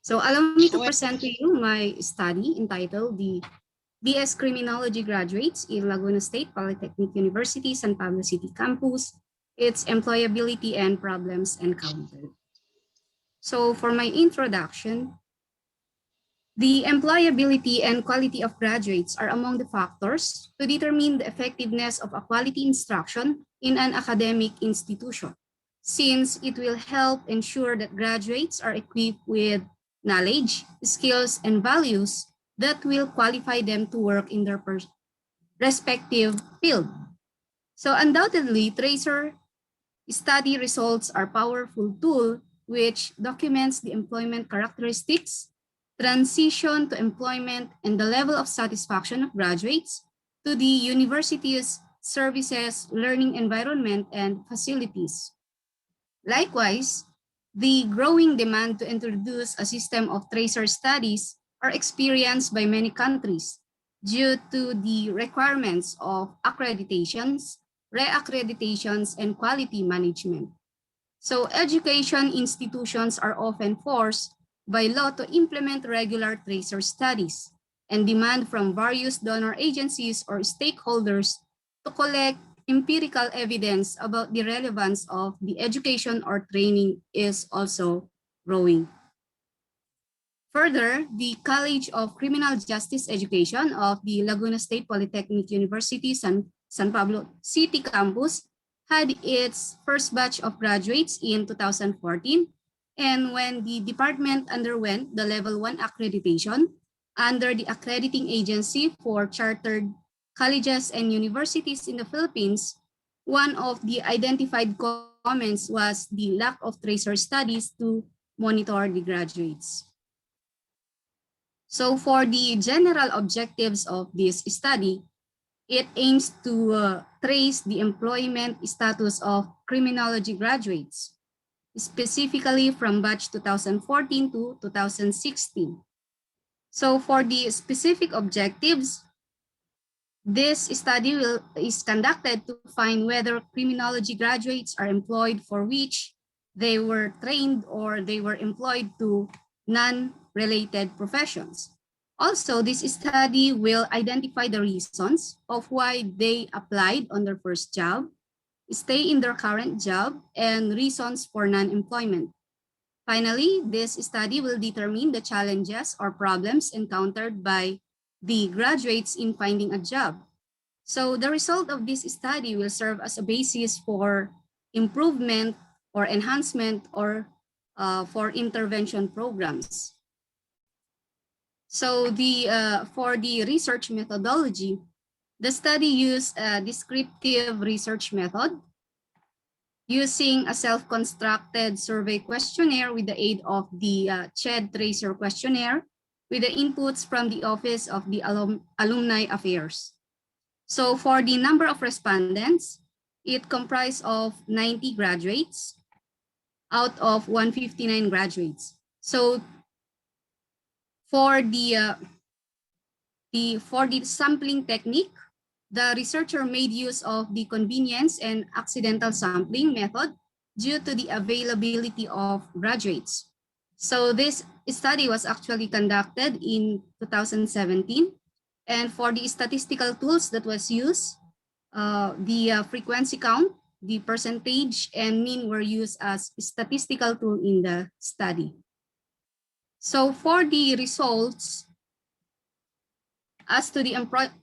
So allow me to present to you my study entitled the BS Criminology Graduates in Laguna State Polytechnic University, San Pablo City Campus, its employability and problems encountered. So for my introduction, the employability and quality of graduates are among the factors to determine the effectiveness of a quality instruction in an academic institution, since it will help ensure that graduates are equipped with knowledge, skills, and values that will qualify them to work in their respective field. So undoubtedly, tracer study results are a powerful tool which documents the employment characteristics, transition to employment, and the level of satisfaction of graduates to the university's services, learning environment, and facilities. Likewise, the growing demand to introduce a system of tracer studies are experienced by many countries due to the requirements of accreditations, reaccreditations, and quality management. So education institutions are often forced by law to implement regular tracer studies and demand from various donor agencies or stakeholders to collect empirical evidence about the relevance of the education or training is also growing. Further, the College of Criminal Justice Education of the Laguna State Polytechnic University, San Pablo City Campus had its first batch of graduates in 2014, and when the department underwent the Level 1 accreditation under the accrediting agency for chartered colleges and universities in the Philippines, one of the identified comments was the lack of tracer studies to monitor the graduates. So for the general objectives of this study, it aims to trace the employment status of criminology graduates, specifically from batch 2014 to 2016. So for the specific objectives, this study is conducted to find whether criminology graduates are employed for which they were trained or they were employed to non-related professions. Also, this study will identify the reasons of why they applied on their first job, stay in their current job, and reasons for non-employment. Finally, this study will determine the challenges or problems encountered by the graduates in finding a job. So the result of this study will serve as a basis for improvement or enhancement or for intervention programs. So for the research methodology, the study used a descriptive research method using a self-constructed survey questionnaire with the aid of the CHED Tracer questionnaire with the inputs from the Office of the Alumni Affairs. So for the number of respondents, it comprised of 90 graduates out of 159 graduates. So for the sampling technique, the researcher made use of the convenience and accidental sampling method due to the availability of graduates. So this study was actually conducted in 2017. And for the statistical tools that was used, the frequency count, the percentage, and mean were used as statistical tool in the study. So for the results, as to the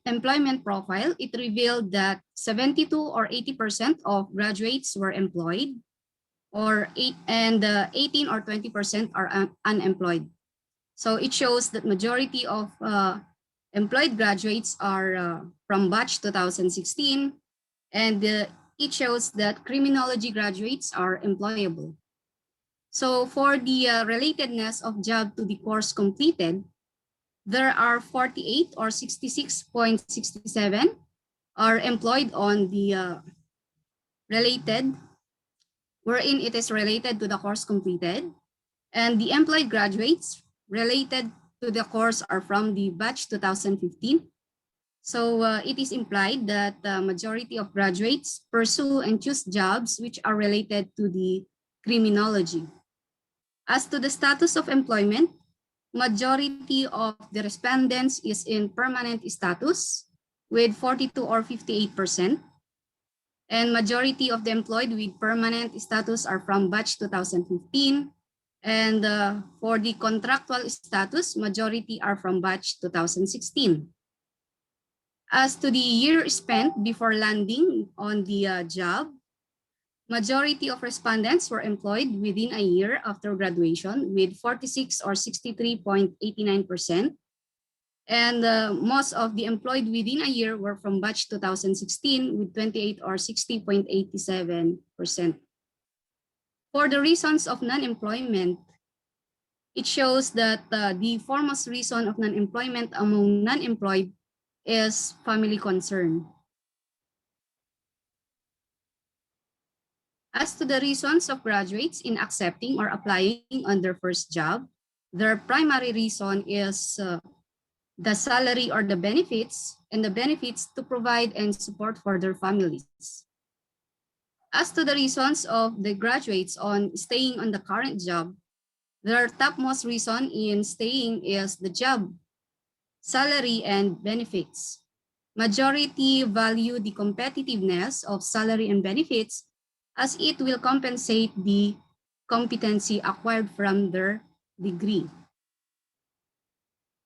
employment profile, it revealed that 72 or 80% of graduates were employed, and 18 or 20% are unemployed. So it shows that majority of employed graduates are from batch 2016, and it shows that criminology graduates are employable. So for the relatedness of job to the course completed, there are 48 or 66.67 are employed on the related, wherein it is related to the course completed, and the employed graduates related to the course are from the batch 2015. So it is implied that the majority of graduates pursue and choose jobs which are related to the criminology. As to the status of employment, majority of the respondents is in permanent status with 42 or 58%. And majority of the employed with permanent status are from batch 2015. And for the contractual status, majority are from batch 2016. As to the year spent before landing on the job, majority of respondents were employed within a year after graduation with 46 or 63.89%. And most of the employed within a year were from batch 2016 with 28 or 60.87%. For the reasons of non-employment, it shows that the foremost reason of non-employment among non-employed is family concern. As to the reasons of graduates in accepting or applying on their first job, their primary reason is the salary or the benefits, and the benefits to provide and support for their families. As to the reasons of the graduates on staying on the current job, their topmost reason in staying is the job, salary, and benefits. Majority value the competitiveness of salary and benefits as it will compensate the competency acquired from their degree.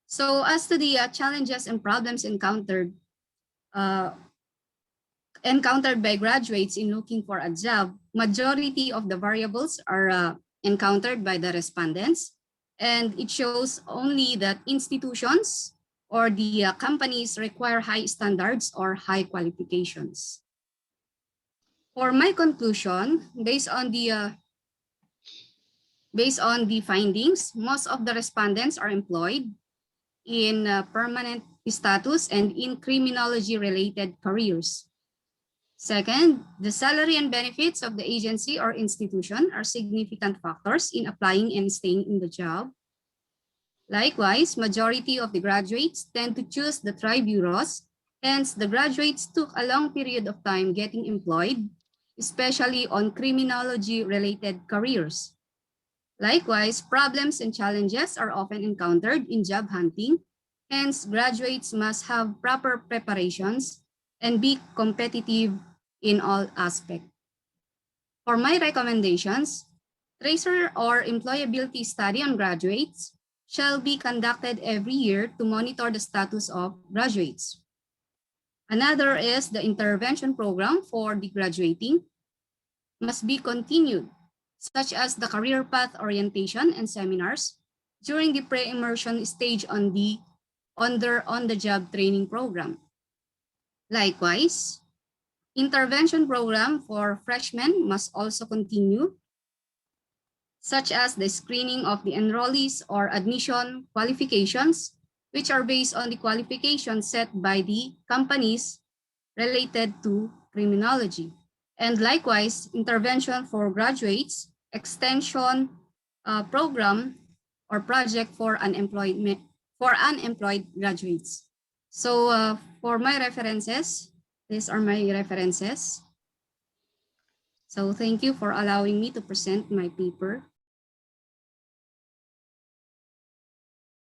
So as to the challenges and problems encountered by graduates in looking for a job, majority of the variables are encountered by the respondents, and it shows only that institutions or the companies require high standards or high qualifications. For my conclusion, based on the findings, most of the respondents are employed in permanent status and in criminology-related careers. Second, the salary and benefits of the agency or institution are significant factors in applying and staying in the job. Likewise, majority of the graduates tend to choose the tri-bureaus, hence the graduates took a long period of time getting employed, especially on criminology-related careers. Likewise, problems and challenges are often encountered in job hunting, hence graduates must have proper preparations and be competitive in all aspects. For my recommendations, tracer or employability study on graduates shall be conducted every year to monitor the status of graduates. Another is the intervention program for the graduating must be continued, such as the career path orientation and seminars during the pre-immersion stage on the on-the-job training program. Likewise, intervention program for freshmen must also continue, such as the screening of the enrollees or admission qualifications, which are based on the qualifications set by the companies related to criminology. And likewise, intervention for graduates, extension program or project for unemployed graduates. So for my references, these are my references. So thank you for allowing me to present my paper.